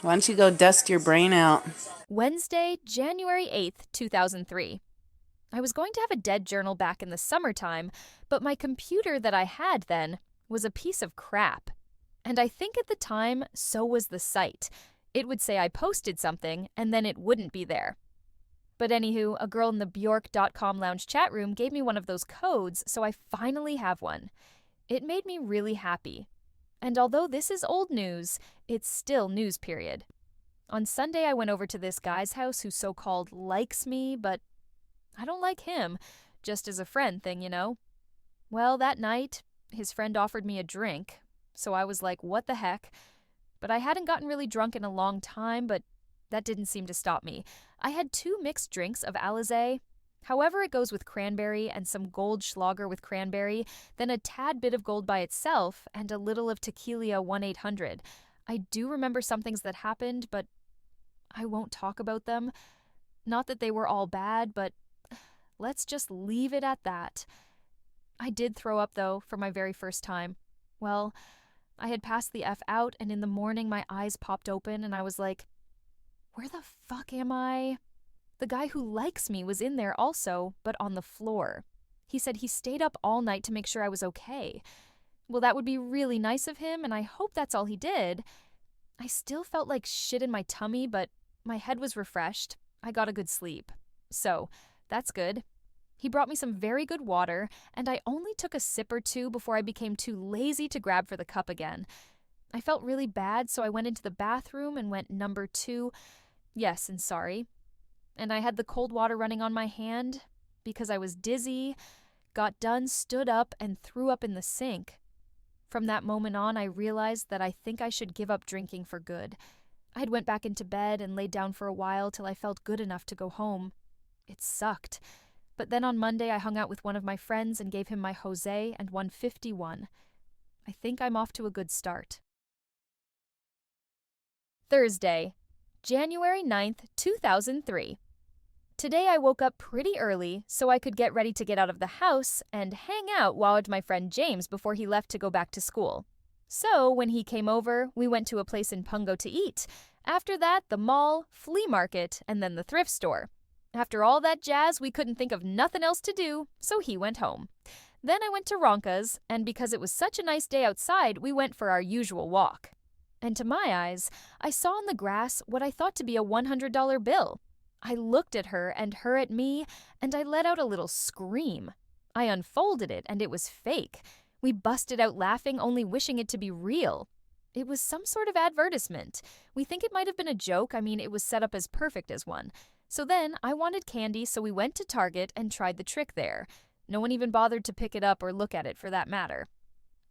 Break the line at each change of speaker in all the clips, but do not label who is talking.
Why don't you go dust your brain out?
Wednesday, January 8th, 2003. I was going to have a dead journal back in the summertime, but my computer that I had then was a piece of crap. And I think at the time, so was the site. It would say I posted something, and then it wouldn't be there. But anywho, a girl in the Bjork.com lounge chat room gave me one of those codes, so I finally have one. It made me really happy. And although this is old news, it's still news period. On Sunday, I went over to this guy's house who so-called likes me, but I don't like him, just as a friend thing, you know? Well, that night, his friend offered me a drink, so I was like, what the heck? But I hadn't gotten really drunk in a long time, but that didn't seem to stop me. I had 2 mixed drinks of Alizé. However it goes with cranberry and some Goldschlager with cranberry, then a tad bit of gold by itself, and a little of Tequila 1-800. I do remember some things that happened, but I won't talk about them. Not that they were all bad, but let's just leave it at that. I did throw up, though, for my very first time. Well, I had passed the F out, and in the morning my eyes popped open, and I was like, where the fuck am I? The guy who likes me was in there also, but on the floor. He said he stayed up all night to make sure I was okay. Well, that would be really nice of him, and I hope that's all he did. I still felt like shit in my tummy, but my head was refreshed. I got a good sleep. So, that's good. He brought me some very good water, and I only took a sip or two before I became too lazy to grab for the cup again. I felt really bad, so I went into the bathroom and went number 2. Yes, and sorry. And I had the cold water running on my hand because I was dizzy, got done, stood up, and threw up in the sink. From that moment on, I realized that I think I should give up drinking for good. I had went back into bed and laid down for a while till I felt good enough to go home. It sucked. But then on Monday, I hung out with one of my friends and gave him my Jose and won 51. I think I'm off to a good start. Thursday, January 9th, 2003. Today I woke up pretty early so I could get ready to get out of the house and hang out with my friend James before he left to go back to school. So when he came over, we went to a place in Pungo to eat. After that, the mall, flea market, and then the thrift store. After all that jazz, we couldn't think of nothing else to do, so he went home. Then I went to Ronka's, and because it was such a nice day outside, we went for our usual walk. And to my eyes, I saw on the grass what I thought to be a $100 bill. I looked at her and her at me, and I let out a little scream. I unfolded it, and it was fake. We busted out laughing, only wishing it to be real. It was some sort of advertisement. We think it might have been a joke. I mean, it was set up as perfect as one. So then I wanted candy, so we went to Target and tried the trick there. No one even bothered to pick it up or look at it for that matter.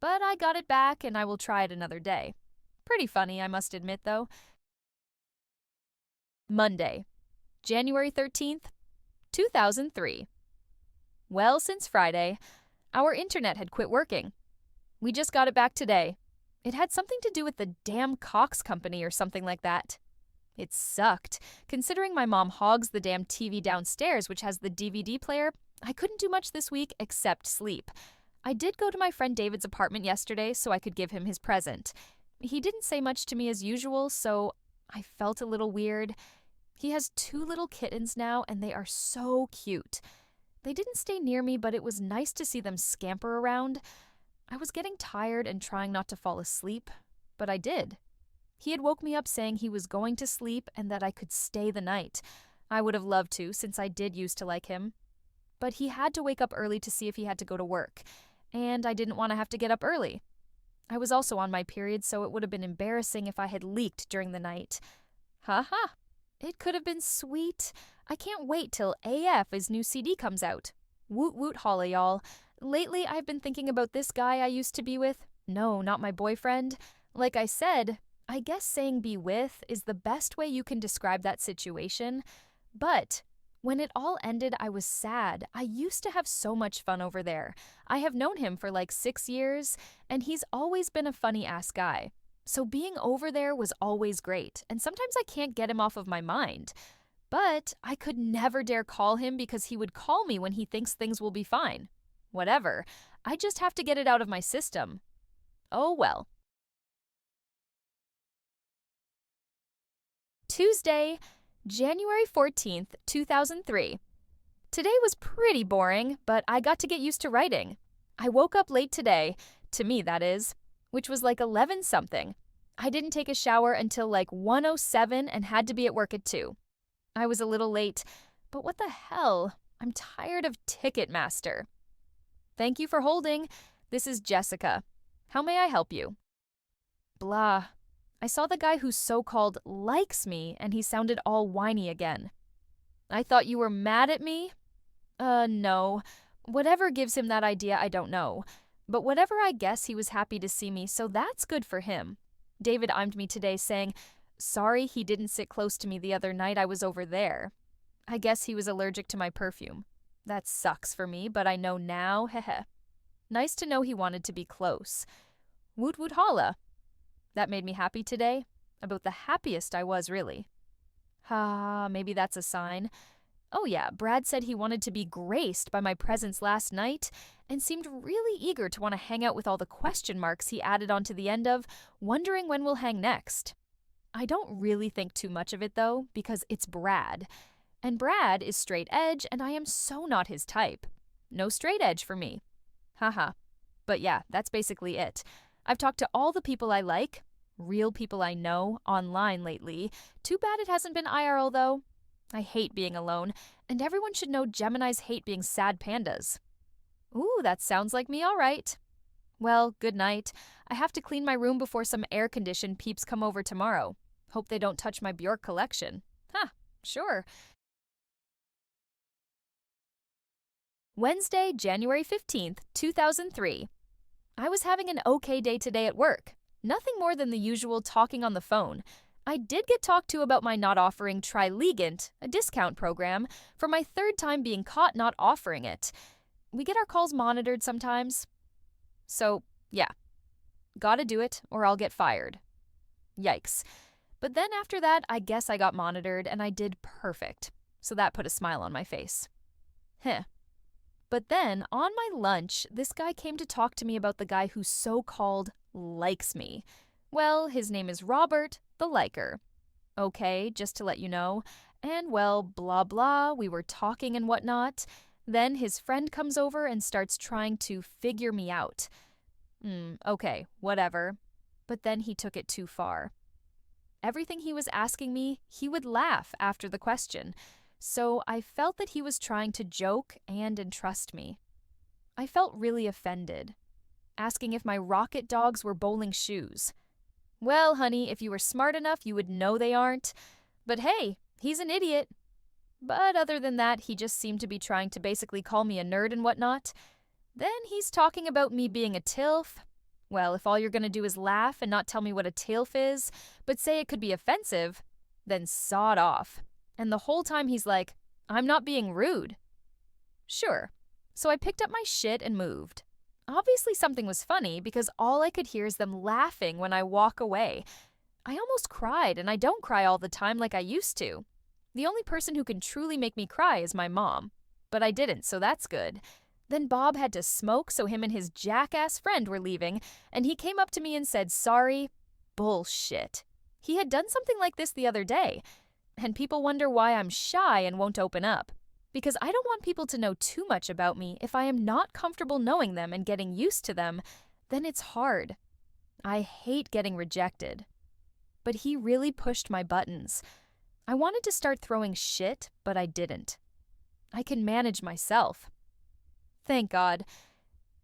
But I got it back, and I will try it another day. Pretty funny, I must admit, though. Monday, January 13th, 2003. Well, since Friday, our internet had quit working. We just got it back today. It had something to do with the damn Cox company or something like that. It sucked. Considering my mom hogs the damn TV downstairs, which has the DVD player, I couldn't do much this week except sleep. I did go to my friend David's apartment yesterday so I could give him his present. He didn't say much to me as usual, so I felt a little weird. He has 2 little kittens now, and they are so cute. They didn't stay near me, but it was nice to see them scamper around. I was getting tired and trying not to fall asleep, but I did. He had woke me up saying he was going to sleep and that I could stay the night. I would have loved to, since I did used to like him. But he had to wake up early to see if he had to go to work, and I didn't want to have to get up early. I was also on my period, so it would have been embarrassing if I had leaked during the night. Ha ha! It could have been sweet. I can't wait till AF's new CD comes out. Woot woot holla, y'all. Lately, I've been thinking about this guy I used to be with. No, not my boyfriend. Like I said, I guess saying be with is the best way you can describe that situation. But when it all ended, I was sad. I used to have so much fun over there. I have known him for like 6 years, and he's always been a funny-ass guy. So being over there was always great, and sometimes I can't get him off of my mind. But I could never dare call him because he would call me when he thinks things will be fine. Whatever. I just have to get it out of my system. Oh well. Tuesday, January 14th, 2003. Today was pretty boring, but I got to get used to writing. I woke up late today, to me that is, which was like 11 something. I didn't take a shower until like 1:07 and had to be at work at 2. I was a little late, but what the hell? I'm tired of Ticketmaster. Thank you for holding. This is Jessica. How may I help you? Blah. I saw the guy who so-called likes me and he sounded all whiny again. I thought you were mad at me? No. Whatever gives him that idea, I don't know. But whatever, I guess he was happy to see me, so that's good for him. David IM'd me today saying, sorry he didn't sit close to me the other night I was over there. I guess he was allergic to my perfume. That sucks for me, but I know now, heh. Nice to know he wanted to be close. Woot woot holla. That made me happy today. About the happiest I was, really. Maybe that's a sign. Oh yeah, Brad said he wanted to be graced by my presence last night and seemed really eager to want to hang out with all the question marks he added onto the end of, wondering when we'll hang next. I don't really think too much of it though, because it's Brad. And Brad is straight edge and I am so not his type. No straight edge for me. Haha. But yeah, that's basically it. I've talked to all the people I like, real people I know, online lately. Too bad it hasn't been IRL though. I hate being alone, and everyone should know Geminis hate being sad pandas. Ooh, that sounds like me all right. Well, good night. I have to clean my room before some air-conditioned peeps come over tomorrow. Hope they don't touch my Bjork collection. Sure. Wednesday, January 15th, 2003. I was having an okay day today at work. Nothing more than the usual talking on the phone. I did get talked to about my not offering Triligant, a discount program, for my third time being caught not offering it. We get our calls monitored sometimes. So, yeah. Gotta do it or I'll get fired. Yikes. But then after that, I guess I got monitored and I did perfect. So that put a smile on my face. But then, on my lunch, this guy came to talk to me about the guy who so-called likes me. Well, his name is Robert, the liker. Okay, just to let you know. And well, blah blah, we were talking and whatnot. Then his friend comes over and starts trying to figure me out. Okay, whatever. But then he took it too far. Everything he was asking me, he would laugh after the question. So I felt that he was trying to joke and entrust me. I felt really offended. Asking if my rocket dogs were bowling shoes. Well, honey, if you were smart enough, you would know they aren't. But hey, he's an idiot. But other than that, he just seemed to be trying to basically call me a nerd and whatnot. Then he's talking about me being a TILF. Well, if all you're gonna do is laugh and not tell me what a TILF is, but say it could be offensive, then sod off. And the whole time he's like, I'm not being rude. Sure. So I picked up my shit and moved. Obviously something was funny because all I could hear is them laughing when I walk away. I almost cried, and I don't cry all the time like I used to. The only person who can truly make me cry is my mom. But I didn't, so that's good. Then Bob had to smoke, so him and his jackass friend were leaving, and he came up to me and said sorry. Bullshit. He had done something like this the other day. And people wonder why I'm shy and won't open up. Because I don't want people to know too much about me. If I am not comfortable knowing them and getting used to them, then it's hard. I hate getting rejected. But he really pushed my buttons. I wanted to start throwing shit, but I didn't. I can manage myself. Thank God.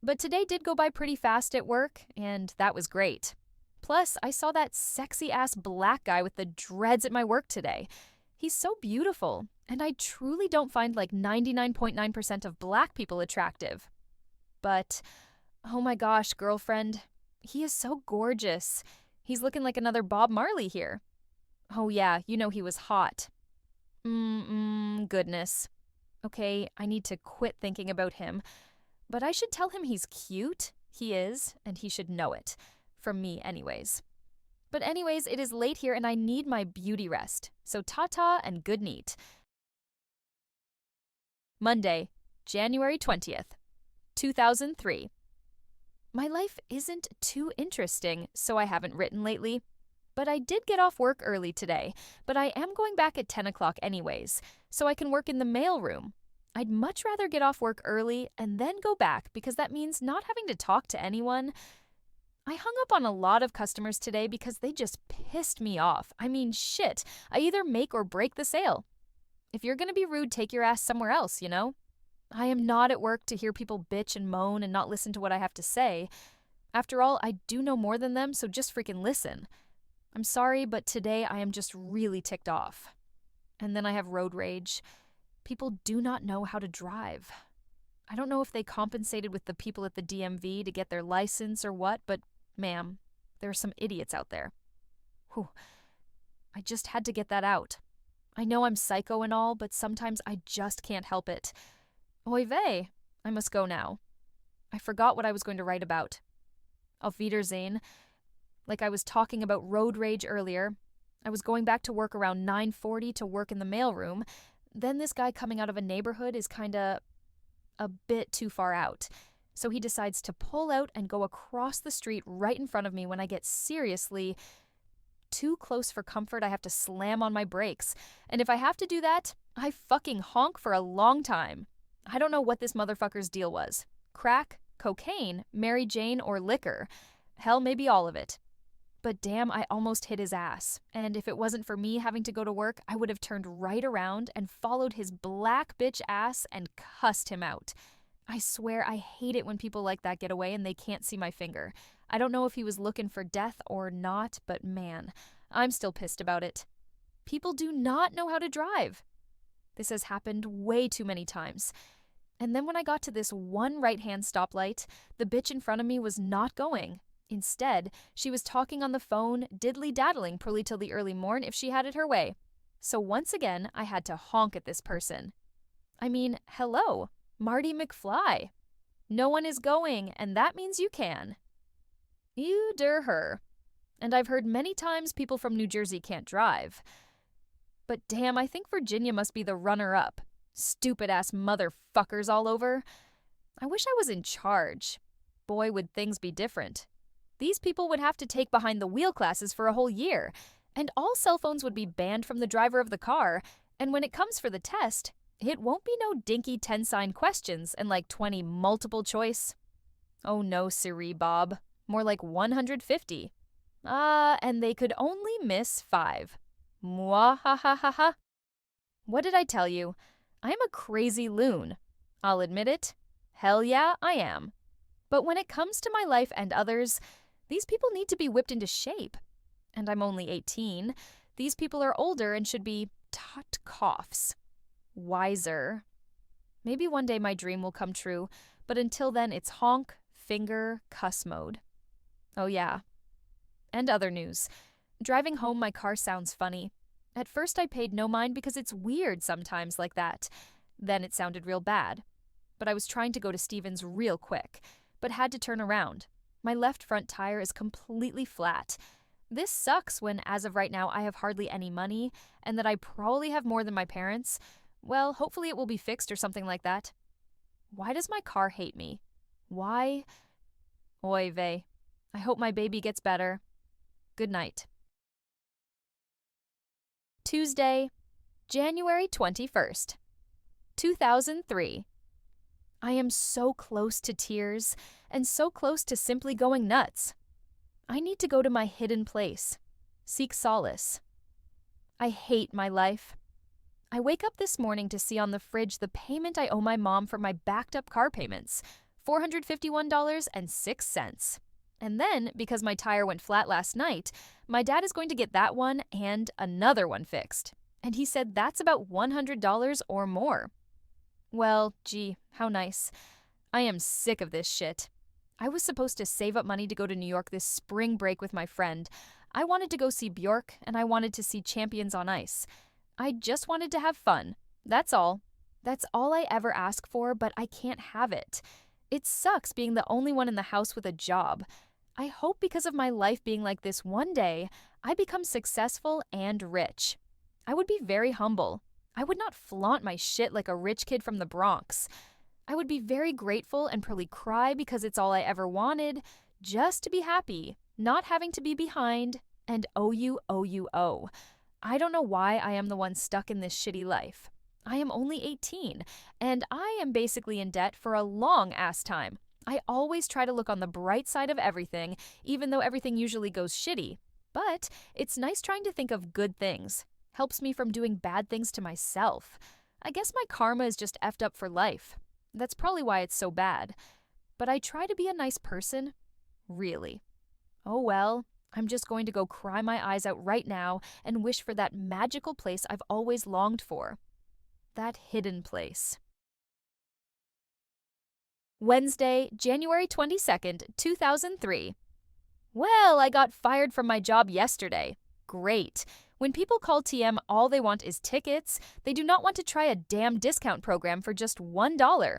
But today did go by pretty fast at work, and that was great. Plus, I saw that sexy-ass black guy with the dreads at my work today. He's so beautiful, and I truly don't find like 99.9% of black people attractive. But, oh my gosh, girlfriend, he is so gorgeous. He's looking like another Bob Marley here. Oh yeah, you know he was hot. Goodness. Okay, I need to quit thinking about him. But I should tell him he's cute. He is, and he should know it. From me anyways. But anyways, it is late here and I need my beauty rest. So ta-ta and good night. Monday, January 20th, 2003. My life isn't too interesting, so I haven't written lately. But I did get off work early today, but I am going back at 10 o'clock anyways, so I can work in the mailroom. I'd much rather get off work early and then go back because that means not having to talk to anyone. I hung up on a lot of customers today because they just pissed me off. I mean, shit, I either make or break the sale. If you're gonna be rude, take your ass somewhere else, you know? I am not at work to hear people bitch and moan and not listen to what I have to say. After all, I do know more than them, so just freaking listen. I'm sorry, but today I am just really ticked off. And then I have road rage. People do not know how to drive. I don't know if they compensated with the people at the DMV to get their license or what, but ma'am, there are some idiots out there. Whew. I just had to get that out. I know I'm psycho and all, but sometimes I just can't help it. Oy vey, I must go now. I forgot what I was going to write about. Auf Wiedersehen. Like I was talking about road rage earlier. I was going back to work around 9:40 to work in the mailroom. Then this guy coming out of a neighborhood is kinda a bit too far out. So he decides to pull out and go across the street right in front of me when I get seriously too close for comfort. I have to slam on my brakes. And if I have to do that, I fucking honk for a long time. I don't know what this motherfucker's deal was. Crack, cocaine, Mary Jane, or liquor. Hell, maybe all of it. But damn, I almost hit his ass. And if it wasn't for me having to go to work, I would have turned right around and followed his black bitch ass and cussed him out. I swear I hate it when people like that get away and they can't see my finger. I don't know if he was looking for death or not, but man, I'm still pissed about it. People do not know how to drive. This has happened way too many times. And then when I got to this one right-hand stoplight, the bitch in front of me was not going. Instead, she was talking on the phone, diddly-daddling probably till the early morn if she had it her way. So once again, I had to honk at this person. I mean, hello, Marty McFly. No one is going, and that means you can. Liquidhrh. And I've heard many times people from New Jersey can't drive. But damn, I think Virginia must be the runner-up. Stupid-ass motherfuckers all over. I wish I was in charge. Boy, would things be different. These people would have to take behind the wheel classes for a whole year, and all cell phones would be banned from the driver of the car, and when it comes for the test, it won't be no dinky 10-sign questions and like 20 multiple choice. Oh no, Siri Bob. More like 150. And they could only miss 5. Mwahahaha. What did I tell you? I'm a crazy loon. I'll admit it. Hell yeah, I am. But when it comes to my life and others, these people need to be whipped into shape. And I'm only 18. These people are older and should be taught coughs. Wiser. Maybe one day my dream will come true, but until then it's honk, finger, cuss mode. Oh yeah. And other news. Driving home, my car sounds funny. At first I paid no mind because it's weird sometimes like that. Then it sounded real bad. But I was trying to go to Stevens real quick, but had to turn around. My left front tire is completely flat. This sucks when, as of right now, I have hardly any money, and that I probably have more than my parents. Well, hopefully it will be fixed or something like that. Why does my car hate me? Why? Oy vey. I hope my baby gets better. Good night. Tuesday, January 21st, 2003. I am so close to tears and so close to simply going nuts. I need to go to my hidden place, seek solace. I hate my life. I wake up this morning to see on the fridge the payment I owe my mom for my backed-up car payments, $451.06. And then, because my tire went flat last night, my dad is going to get that one and another one fixed. And he said that's about $100 or more. Well, gee, how nice. I am sick of this shit. I was supposed to save up money to go to New York this spring break with my friend. I wanted to go see Bjork, and I wanted to see Champions on Ice. I just wanted to have fun. That's all. That's all I ever ask for, but I can't have it. It sucks being the only one in the house with a job. I hope because of my life being like this one day, I become successful and rich. I would be very humble. I would not flaunt my shit like a rich kid from the Bronx. I would be very grateful and probably cry because it's all I ever wanted, just to be happy, not having to be behind, and owe. I don't know why I am the one stuck in this shitty life. I am only 18, and I am basically in debt for a long-ass time. I always try to look on the bright side of everything, even though everything usually goes shitty. But it's nice trying to think of good things. Helps me from doing bad things to myself. I guess my karma is just effed up for life. That's probably why it's so bad. But I try to be a nice person. Really. Oh well, I'm just going to go cry my eyes out right now and wish for that magical place I've always longed for. That hidden place. Wednesday, January 22nd, 2003. Well, I got fired from my job yesterday. Great. When people call TM, all they want is tickets. They do not want to try a damn discount program for just $1.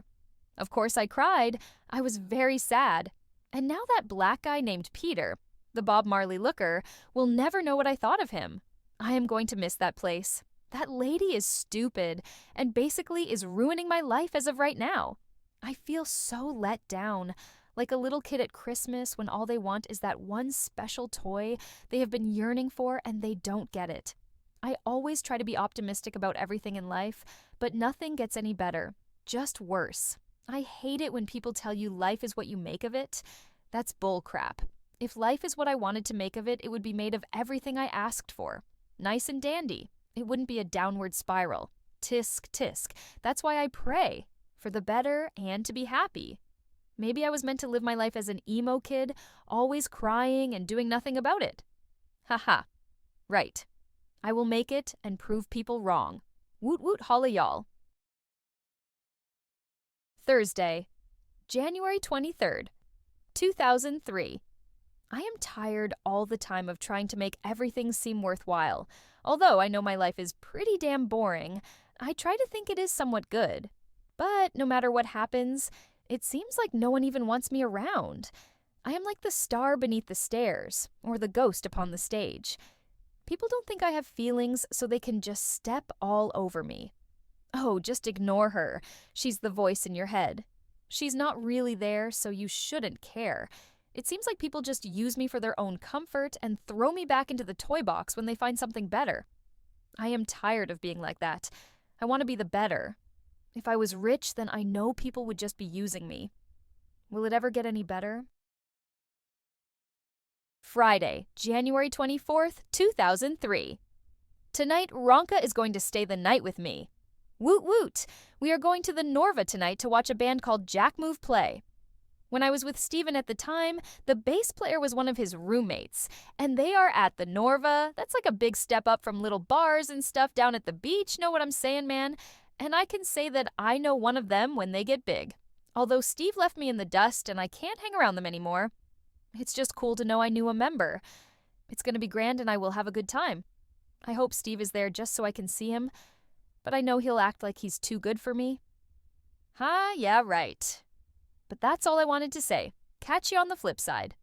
Of course, I cried. I was very sad. And now that black guy named Peter, the Bob Marley looker, will never know what I thought of him. I am going to miss that place. That lady is stupid and basically is ruining my life as of right now. I feel so let down, like a little kid at Christmas when all they want is that one special toy they have been yearning for and they don't get it. I always try to be optimistic about everything in life, but nothing gets any better, just worse. I hate it when people tell you life is what you make of it. That's bull crap. If life is what I wanted to make of it, it would be made of everything I asked for. Nice and dandy. It wouldn't be a downward spiral. Tisk, tisk. That's why I pray. For the better and to be happy. Maybe I was meant to live my life as an emo kid, always crying and doing nothing about it. Haha. Right. I will make it and prove people wrong. Woot woot holla y'all. Thursday, January 23rd, 2003. I am tired all the time of trying to make everything seem worthwhile. Although I know my life is pretty damn boring, I try to think it is somewhat good. But no matter what happens, it seems like no one even wants me around. I am like the star beneath the stairs, or the ghost upon the stage. People don't think I have feelings, so they can just step all over me. Oh, just ignore her. She's the voice in your head. She's not really there, so you shouldn't care. It seems like people just use me for their own comfort and throw me back into the toy box when they find something better. I am tired of being like that. I want to be the better. If I was rich, then I know people would just be using me. Will it ever get any better? Friday, January 24th, 2003. Tonight, Ronka is going to stay the night with me. Woot woot! We are going to the Norva tonight to watch a band called Jack Move play. When I was with Steven at the time, the bass player was one of his roommates, and they are at the Norva. That's like a big step up from little bars and stuff down at the beach, know what I'm saying, man? And I can say that I know one of them when they get big. Although Steve left me in the dust and I can't hang around them anymore. It's just cool to know I knew a member. It's going to be grand and I will have a good time. I hope Steve is there just so I can see him, but I know he'll act like he's too good for me. Yeah, right. But that's all I wanted to say. Catch you on the flip side.